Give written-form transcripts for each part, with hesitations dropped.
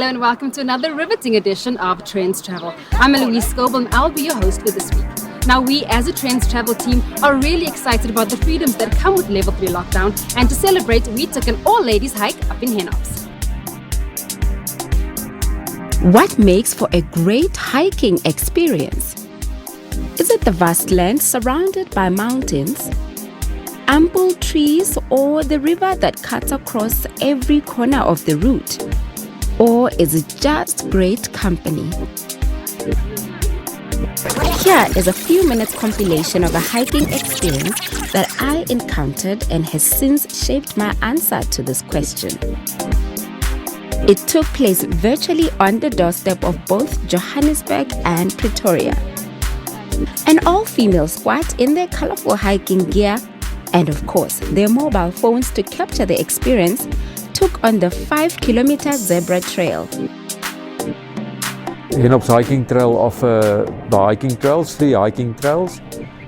Hello and welcome to another riveting edition of Trendz Travel. I'm Eloise Scoble and I'll be your host for this week. Now we as a Trendz Travel team are really excited about the freedoms that come with level 3 lockdown, and to celebrate we took an all-ladies hike up in Hennops. What makes for a great hiking experience? Is it the vast land surrounded by mountains, ample trees, or the river that cuts across every corner of the route? Or is it just great company? Here is a few minutes compilation of a hiking experience that I encountered and has since shaped my answer to this question. It took place virtually on the doorstep of both Johannesburg and Pretoria. An all-female squad in their colorful hiking gear and of course their mobile phones to capture the experience took on the 5-kilometer zebra trail. Hennops hiking trail offer the hiking trails, 3 hiking trails.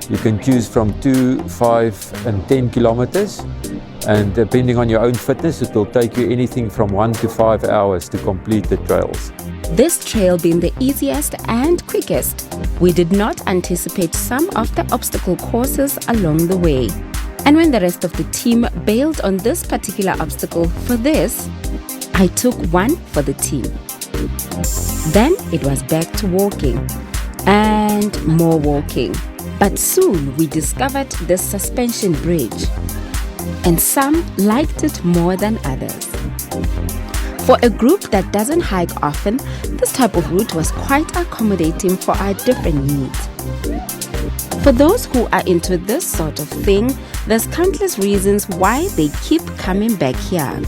You can choose from 2, 5 and 10 kilometers, and depending on your own fitness it will take you anything from 1 to 5 hours to complete the trails. This trail being the easiest and quickest, we did not anticipate some of the obstacle courses along the way. And when the rest of the team bailed on this particular obstacle for this, I took one for the team. Then it was back to walking and more walking. But soon we discovered the suspension bridge, and some liked it more than others. For a group that doesn't hike often, this type of route was quite accommodating for our different needs. For those who are into this sort of thing, there's countless reasons why they keep coming back here.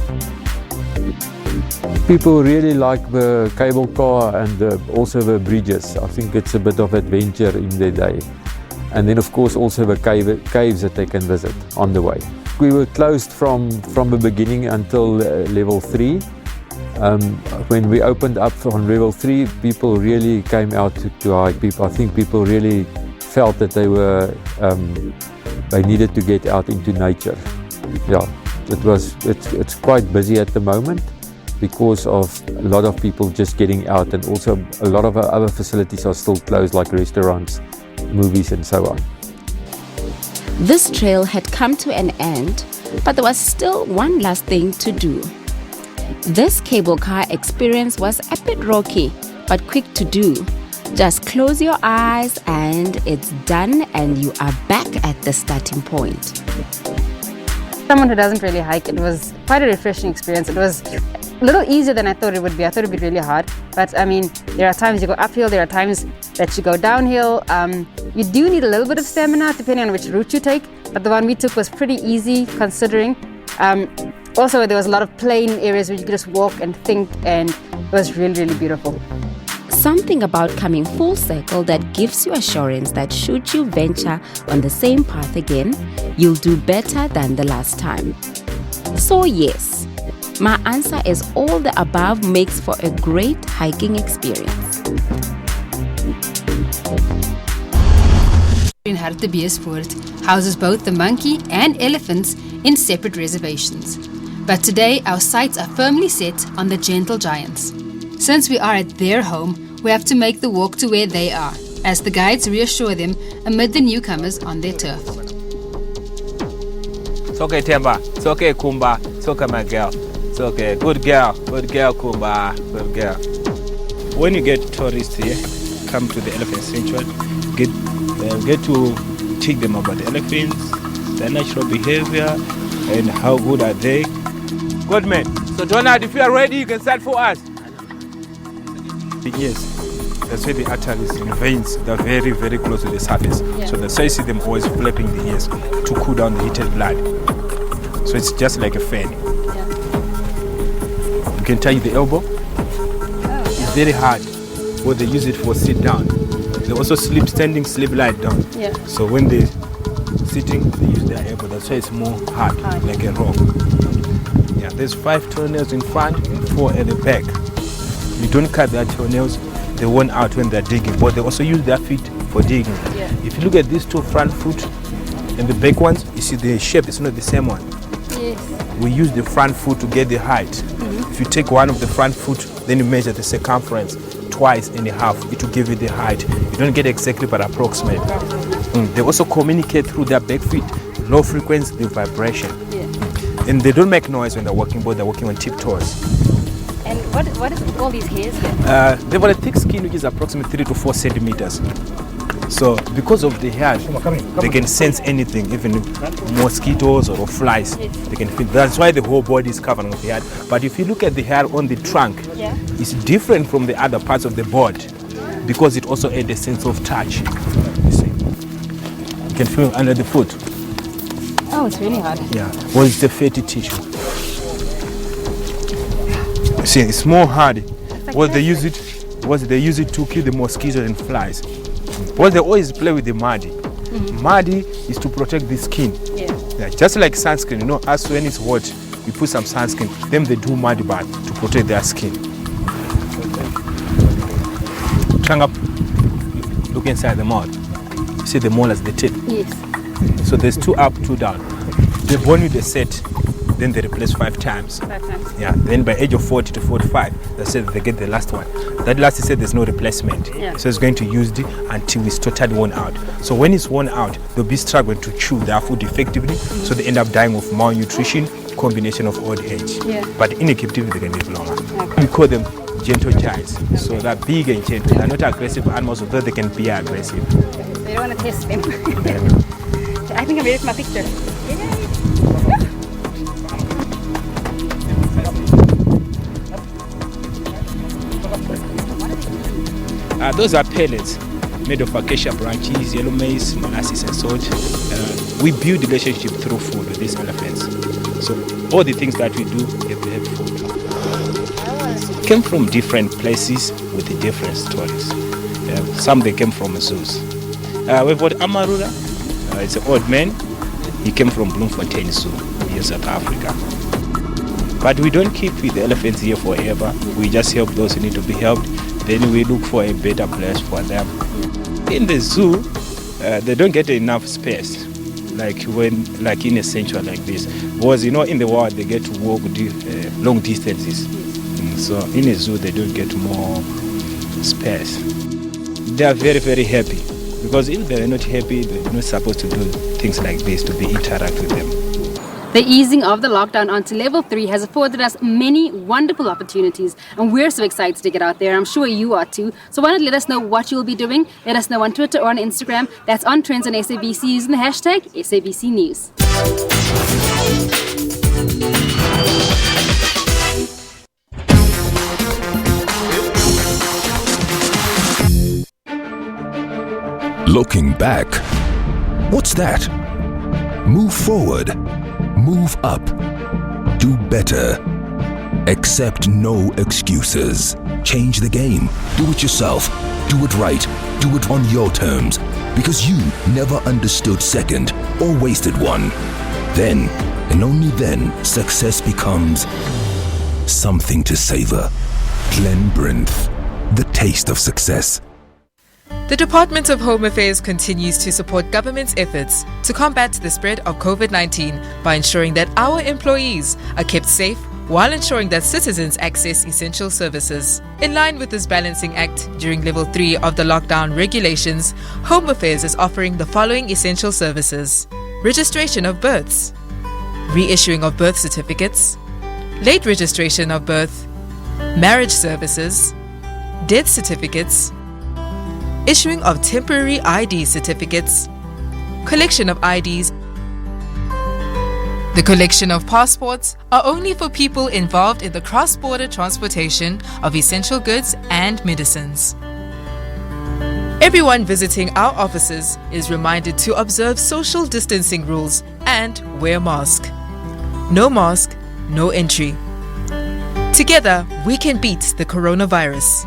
People really like the cable car and also the bridges. I think it's a bit of adventure in their day. And then of course also the caves that they can visit on the way. We were closed from the beginning until level 3. When we opened up on level 3, people really came out to hike. I think people really felt that they needed to get out into nature. Yeah, it's quite busy at the moment because of a lot of people just getting out, and also a lot of our other facilities are still closed, like restaurants, movies and so on. This trail had come to an end, but there was still one last thing to do. This cable car experience was a bit rocky, but quick to do. Just close your eyes and it's done, and you are back at the starting point. Someone who doesn't really hike, it was quite a refreshing experience. It was a little easier than I thought it would be. I thought it would be really hard, but I mean, there are times you go uphill, there are times that you go downhill. You do need a little bit of stamina depending on which route you take, but the one we took was pretty easy considering. Also, there was a lot of plain areas where you could just walk and think, and it was really, really beautiful. Something about coming full circle that gives you assurance that should you venture on the same path again, you'll do better than the last time. So yes, my answer is all the above makes for a great hiking experience. In Hartbeespoort houses both the monkey and elephants in separate reservations. But today our sights are firmly set on the gentle giants. Since we are at their home, we have to make the walk to where they are, as the guides reassure them amid the newcomers on their turf. It's okay, Temba. It's okay, Kumba. It's okay, my girl. It's okay. Good girl, Kumba. Good girl. When you get tourists here, come to the elephant sanctuary, get to teach them about the elephants, their natural behavior, and how good are they. Good, man. So, Donald, if you are ready, you can start for us. Yes, that's where the arteries and veins, they're very, very close to the surface. Yeah. So that's why you see them always flapping the ears to cool down the heated blood. So it's just like a fan. Yeah. You can touch the elbow. It's very hard. Or they use it for sit down. They also sleep standing, sleep lie down. Yeah. So when they're sitting, they use their elbow. That's why it's more hard. Like a rock. Yeah, there's 5 toenails in front and 4 at the back. You don't cut their toenails, they worn out when they're digging, but they also use their feet for digging. Yeah. If you look at these 2 front foot and the back ones, you see the shape is not the same one. Yes. We use the front foot to get the height. If you take one of the front foot, then you measure the circumference twice and a half, it will give you the height. You don't get exactly, but approximate. They also communicate through their back feet, low frequency, the vibration. And they don't make noise when they're walking, but they're walking on tiptoes. And what is with all these hairs here? They've got a thick skin which is approximately 3 to 4 centimeters. So because of the hair, they can sense anything, even mosquitoes or flies. They can feel. That's why the whole body is covered with hair. But if you look at the hair on the trunk, it's different from the other parts of the body because it also adds a sense of touch. You see, you can feel under the foot. Oh, it's really hard. Yeah. Well, it's the fatty tissue. You see, it's more hard. What they use it to kill the mosquitoes and flies. Well, they always play with the muddy. Muddy is to protect the skin. Yeah, just like sunscreen, you know, as when it's hot, you put some sunscreen, then they do muddy bath to protect their skin. Tongue up, look inside the mouth. You see the molars, the teeth? Yes. So there's 2 up, 2 down. They born with a set, then they replace 5 times. 5 times. Yeah, then by age of 40 to 45, they said they get the last one. That last, he said there's no replacement. So it's going to use it until it's totally worn out. So when it's worn out, they'll be struggling to chew their food effectively, so they end up dying of malnutrition, combination of old age. But in captivity, they can live longer. We call them gentle giants. So they're big and gentle. They're not aggressive animals, although they can be aggressive. So you don't want to test them. I think I'm ready for my picture. Those are pellets made of acacia branches, yellow maize, molasses and salt. We build relationship through food with these elephants. So all the things that we do, they have food. Came from different places with the different stories. Some they came from zoos. We've got Amarula, it's an old man. He came from Bloemfontein Zoo in South Africa. But we don't keep the elephants here forever. We just help those who need to be helped. Then we look for a better place for them. In the zoo, they don't get enough space, like in a sanctuary like this. Because you know, in the wild they get to walk long distances. So in a zoo they don't get more space. They are very, very happy, because if they are not happy, they're not supposed to do things like this, to interact with them. The easing of the lockdown onto level 3 has afforded us many wonderful opportunities, and we're so excited to get out there. I'm sure you are too. So why not let us know what you'll be doing? Let us know on Twitter or on Instagram. That's on Trendz on SABC using the hashtag SABC News. Looking back, what's that? Move forward. Move up. Do better. Accept no excuses. Change the game. Do it yourself. Do it right. Do it on your terms. Because you never understood second or wasted one. Then, and only then, success becomes something to savor. Glenbrinth, the taste of success. The Department of Home Affairs continues to support government's efforts to combat the spread of COVID-19 by ensuring that our employees are kept safe while ensuring that citizens access essential services. In line with this balancing act, during level 3 of the lockdown regulations, Home Affairs is offering the following essential services: registration of births, reissuing of birth certificates, late registration of birth, marriage services, death certificates, issuing of temporary ID certificates, collection of IDs. The collection of passports are only for people involved in the cross-border transportation of essential goods and medicines. Everyone visiting our offices is reminded to observe social distancing rules and wear a mask. No mask, no entry. Together, we can beat the coronavirus.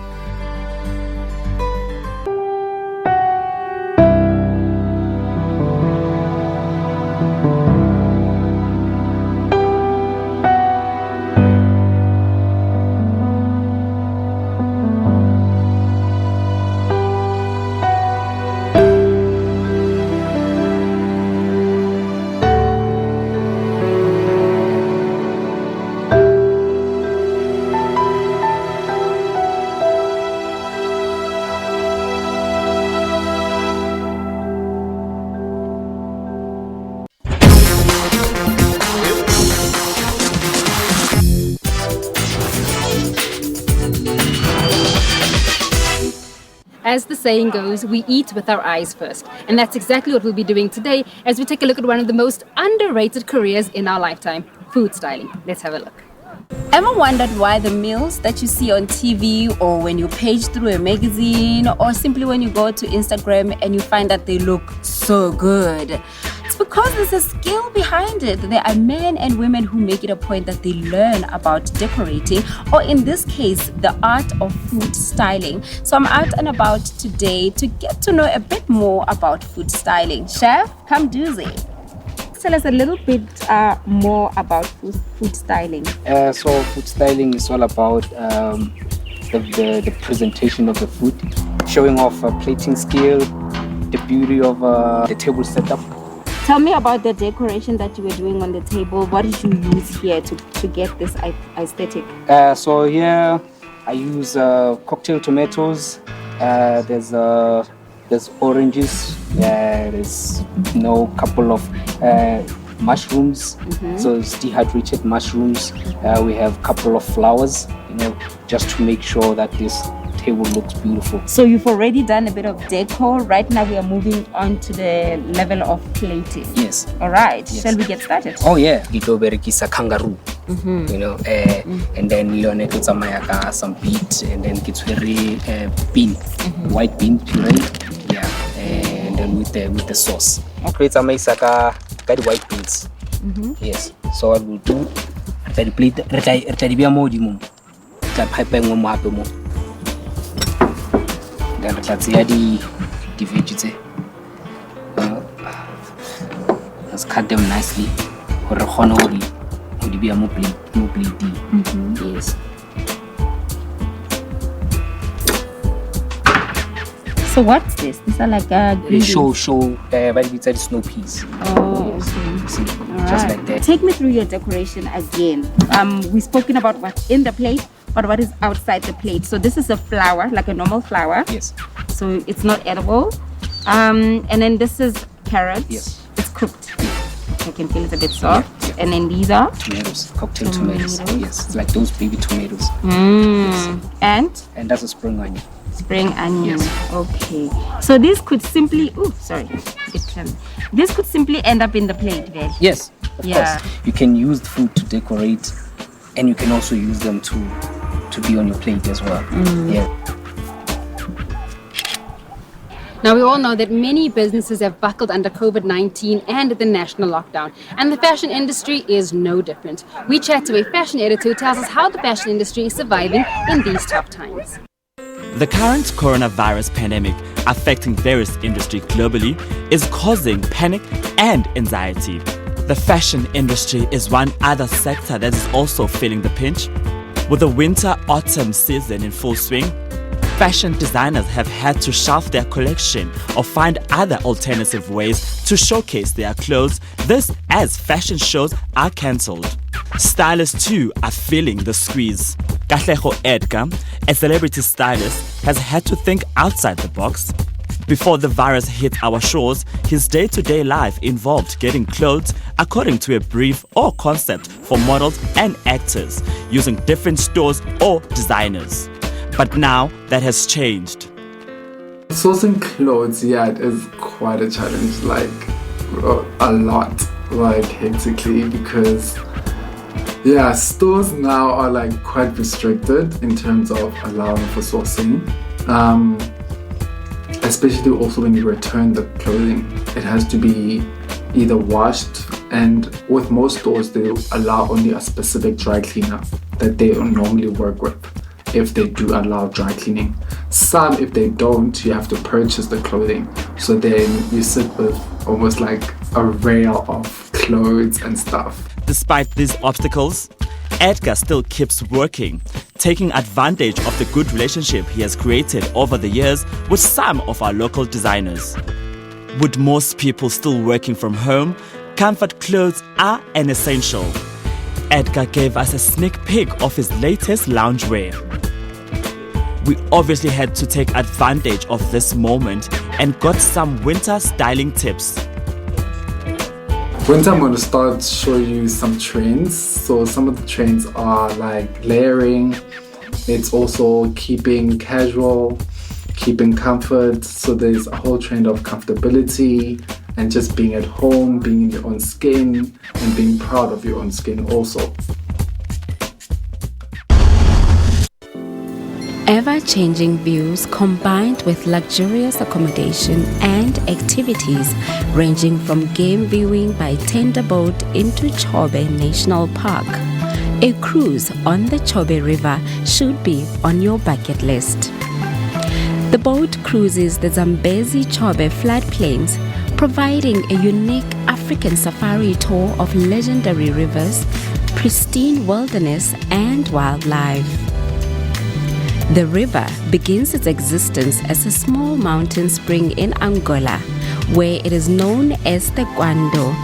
As the saying goes, we eat with our eyes first. And that's exactly what we'll be doing today as we take a look at one of the most underrated careers in our lifetime, food styling. Let's have a look. Ever wondered why the meals that you see on TV or when you page through a magazine or simply when you go to Instagram and you find that they look so good? It's because there's a skill behind it. There are men and women who make it a point that they learn about decorating, or in this case, the art of food styling. So I'm out and about today to get to know a bit more about food styling. Chef, come doozy. Tell us a little bit more about food styling. So food styling is all about the presentation of the food, showing off plating skill, the beauty of the table setup. Tell me about the decoration that you were doing on the table. What did you use here to get this aesthetic? So here I use cocktail tomatoes. There's oranges. There's couple of mushrooms. So it's dehydrated mushrooms. We have a couple of flowers, just to make sure that this table looks beautiful. So you've already done a bit of decor. Right now we are moving on to the level of plating. Yes. All right. Yes. Shall we get started? Oh yeah. Gito berekisa kangaroo. And then leone ke tsamaya ka some beet, and then ke tshwere bean, white bean puree. Yeah. And then with the sauce. Okay. Tsamaisa ka the white beans. Yes. So what we'll do, the plate re tla mo modimo. Tla pipe mo hape mo. Then re tla tseya di veggie tse. Let's cut them nicely. Hore re kgone ho di beya mo plate. Yes. So what's this? These are like green Show but it's snow peas. Oh, yes. okay. See, All just right. like that. Take me through your decoration again. We've spoken about what's in the plate, but what is outside the plate? So this is a flower, like a normal flower. Yes. So it's not edible. And then this is carrots. Yes. It's cooked. I can feel it's a bit soft. Yeah. And then these are Tomatoes, cocktail tomatoes. Yes, it's like those baby tomatoes. and And that's a spring onion. spring onion. Yes. Okay. So this could simply this could simply end up in the plate, Vel. Yes, of Yeah. course. You can use the food to decorate, and you can also use them to be on your plate as well. Yeah. Now, we all know that many businesses have buckled under COVID-19 and the national lockdown, and the fashion industry is no different. We chat to a fashion editor who tells us how the fashion industry is surviving in these tough times. The current coronavirus pandemic affecting various industries globally is causing panic and anxiety. The fashion industry is one other sector that is also feeling the pinch. With the winter-autumn season in full swing, fashion designers have had to shelf their collection or find other alternative ways to showcase their clothes, this as fashion shows are cancelled. Stylists too are feeling the squeeze. Katlego Edgar, a celebrity stylist, has had to think outside the box. Before the virus hit our shores, his day-to-day life involved getting clothes according to a brief or concept for models and actors, using different stores or designers. But now that has changed. Sourcing clothes, it is quite a challenge, a lot, hectically, because stores now are quite restricted in terms of allowing for sourcing. Especially also when you return the clothing, it has to be either washed, and with most stores they allow only a specific dry cleaner that they normally work with, if they do allow dry cleaning. Some, if they don't, you have to purchase the clothing. So then you sit with almost like a rail of clothes and stuff. Despite these obstacles, Edgar still keeps working, taking advantage of the good relationship he has created over the years with some of our local designers. With most people still working from home, comfort clothes are an essential. Edgar gave us a sneak peek of his latest loungewear. We obviously had to take advantage of this moment and got some winter styling tips. Winter, I'm going to start show you some trends. So some of the trends are like layering. It's also keeping casual, keeping comfort. So there's a whole trend of comfortability and just being at home, being in your own skin, and being proud of your own skin also. Ever-changing views combined with luxurious accommodation and activities ranging from game viewing by tender boat into Chobe National Park. A cruise on the Chobe River should be on your bucket list. The boat cruises the Zambezi Chobe floodplains, providing a unique African safari tour of legendary rivers, pristine wilderness, and wildlife. The river begins its existence as a small mountain spring in Angola, where it is known as the Kwando.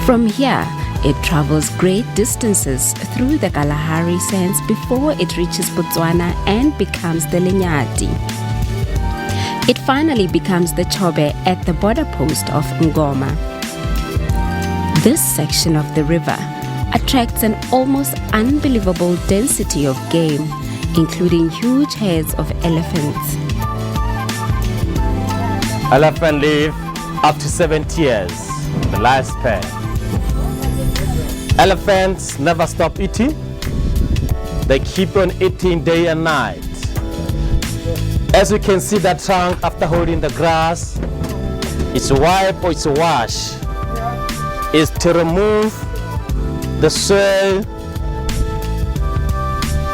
From here, it travels great distances through the Kalahari Sands before it reaches Botswana and becomes the Lenyati. It finally becomes the Chobe at the border post of Ngoma. This section of the river attracts an almost unbelievable density of game, including huge herds of elephants. Elephants live up to 70 years, the lifespan. Elephants never stop eating. They keep on eating day and night. As you can see, that trunk after holding the grass, its wipe or its wash is to remove the soil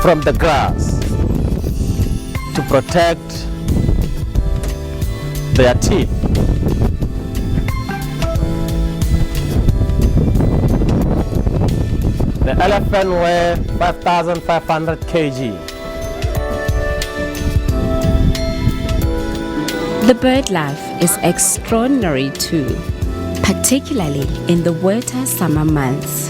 from the grass to protect their teeth. The elephant weighs 5,500 kg. The bird life is extraordinary too, particularly in the wetter summer months.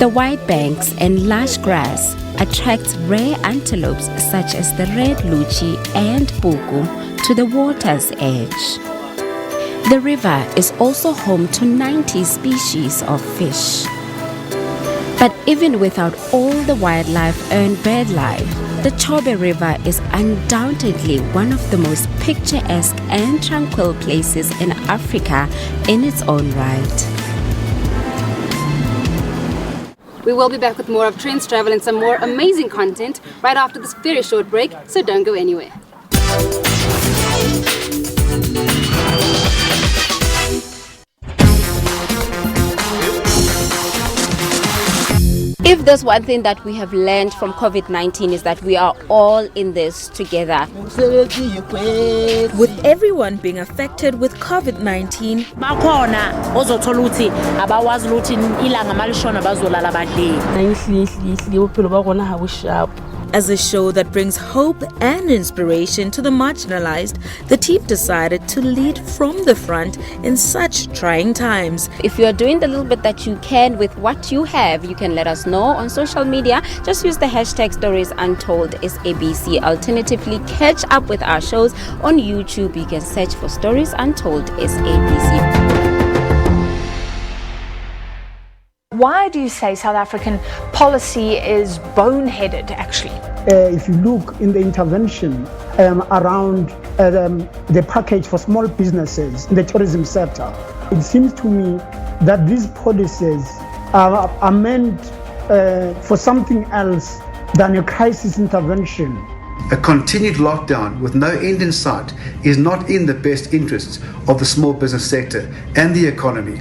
The wide banks and lush grass attracts rare antelopes such as the red luchi and buku to the water's edge. The river is also home to 90 species of fish. But even without all the wildlife and bird life, the Chobe River is undoubtedly one of the most picturesque and tranquil places in Africa in its own right. We will be back with more of Trendz travel and some more amazing content right after this very short break, so don't go anywhere. If there's one thing that we have learned from COVID-19 is that we are all in this together. With everyone being affected with COVID-19, as a show that brings hope and inspiration to the marginalized, the team decided to lead from the front in such trying times. If you are doing the little bit that you can with what you have, you can let us know on social media. Just use the hashtag StoriesUntold SABC. Alternatively, catch up with our shows on YouTube. You can search for Stories Untold SABC. Why do you say South African policy is boneheaded, actually? If you look in the intervention around the package for small businesses in the tourism sector, it seems to me that these policies are meant for something else than a crisis intervention. A continued lockdown with no end in sight is not in the best interests of the small business sector and the economy.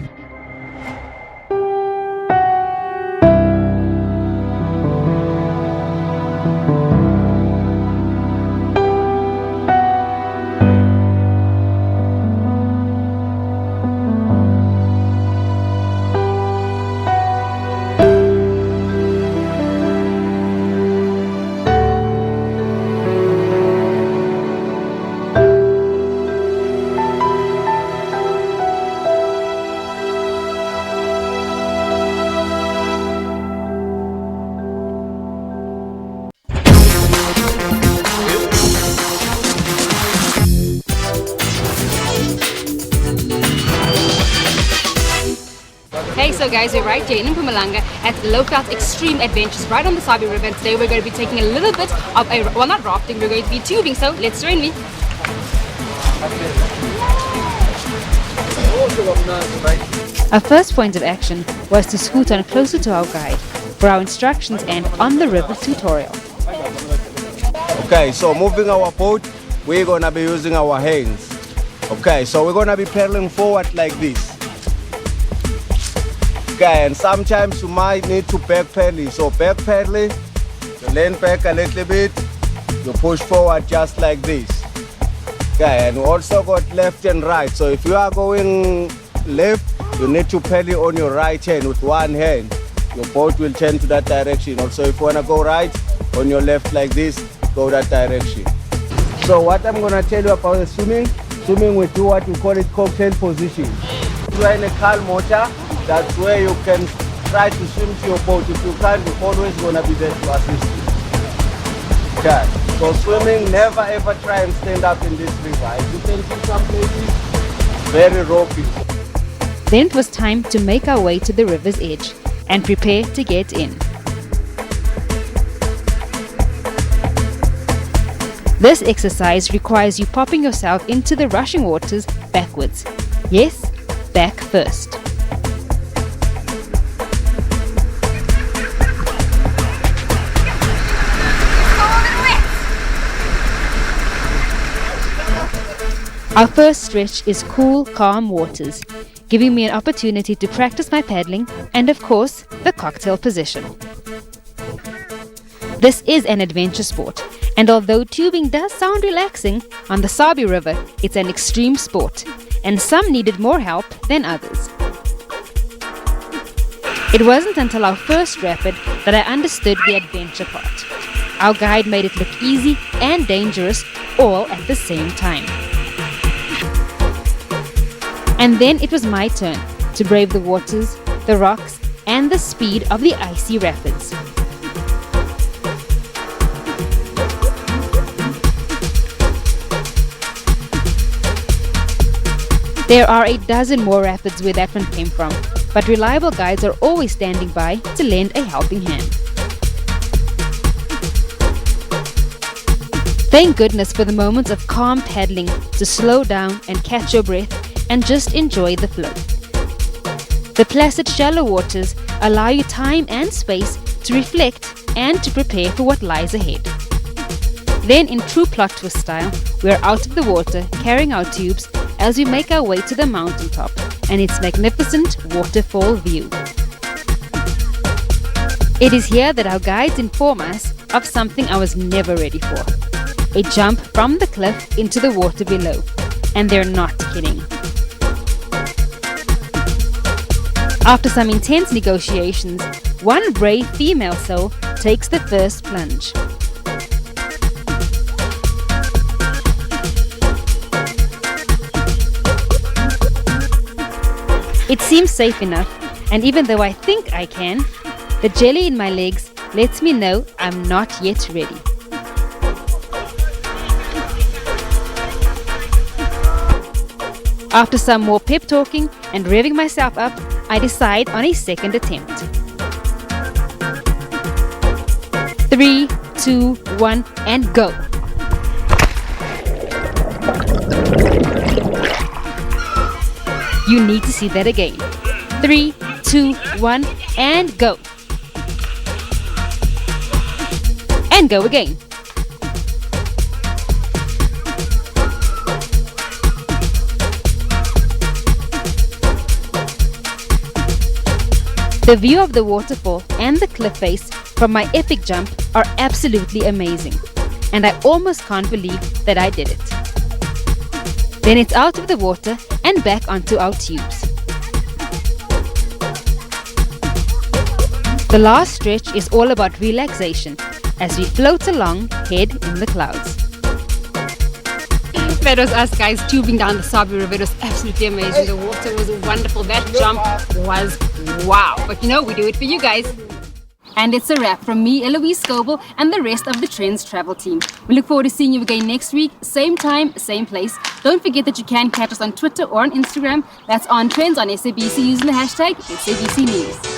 Hey, so guys, we're right here in Mpumalanga at Lockout Extreme Adventures right on the Chobe River, and today we're going to be taking a little bit of well, not rafting, we're going to be tubing, so let's join me. Our first point of action was to scoot on closer to our guide for our instructions and on the river tutorial. Okay, so moving our boat, we're gonna be using our hands. Okay, so we're gonna be paddling forward like this. Okay, and sometimes you might need to back paddle. So back paddling, you lean back a little bit, you push forward just like this. Okay, and we also got left and right. So if you are going left, you need to paddle on your right hand with one hand. Your boat will turn to that direction. Also, if you want to go right, on your left like this, go that direction. So what I'm going to tell you about the swimming we do what we call it cocktail position. If you are in a calm water, that's where you can try to swim to your boat. If you can't, you're always going to be there to assist you. Okay, so swimming, never ever try and stand up in this river. As you can see some places, very ropey. Then it was time to make our way to the river's edge and prepare to get in. This exercise requires you popping yourself into the rushing waters backwards. Yes, back first. Our first stretch is cool, calm waters, giving me an opportunity to practice my paddling and, of course, the cocktail position. This is an adventure sport, and although tubing does sound relaxing, on the Chobe River it's an extreme sport, and some needed more help than others. It wasn't until our first rapid that I understood the adventure part. Our guide made it look easy and dangerous all at the same time. And then it was my turn to brave the waters, the rocks, and the speed of the icy rapids. There are a dozen more rapids where that one came from, but reliable guides are always standing by to lend a helping hand. Thank goodness for the moments of calm paddling to slow down and catch your breath and just enjoy the flow. The placid shallow waters allow you time and space to reflect and to prepare for what lies ahead. Then in true plot twist style, we are out of the water carrying our tubes as we make our way to the mountaintop and its magnificent waterfall view. It is here that our guides inform us of something I was never ready for. A jump from the cliff into the water below. And they're not kidding. After some intense negotiations, one brave female soul takes the first plunge. It seems safe enough, and even though I think I can, the jelly in my legs lets me know I'm not yet ready. After some more pep talking and revving myself up, I decide on a second attempt. 3, 2, 1, and go! You need to see that again. 3, 2, 1, and go! And go again. The view of the waterfall and the cliff face from my epic jump are absolutely amazing, and I almost can't believe that I did it. Then it's out of the water and back onto our tubes. The last stretch is all about relaxation as we float along, head in the clouds. That was us guys tubing down the Chobe River. It was absolutely amazing. The water was wonderful. That jump was wow. But you know, we do it for you guys. And it's a wrap from me, Eloise Scoble, and the rest of the Trendz travel team. We look forward to seeing you again next week, same time, same place. Don't forget that you can catch us on Twitter or on Instagram. That's on Trendz on SABC using the hashtag SABC News.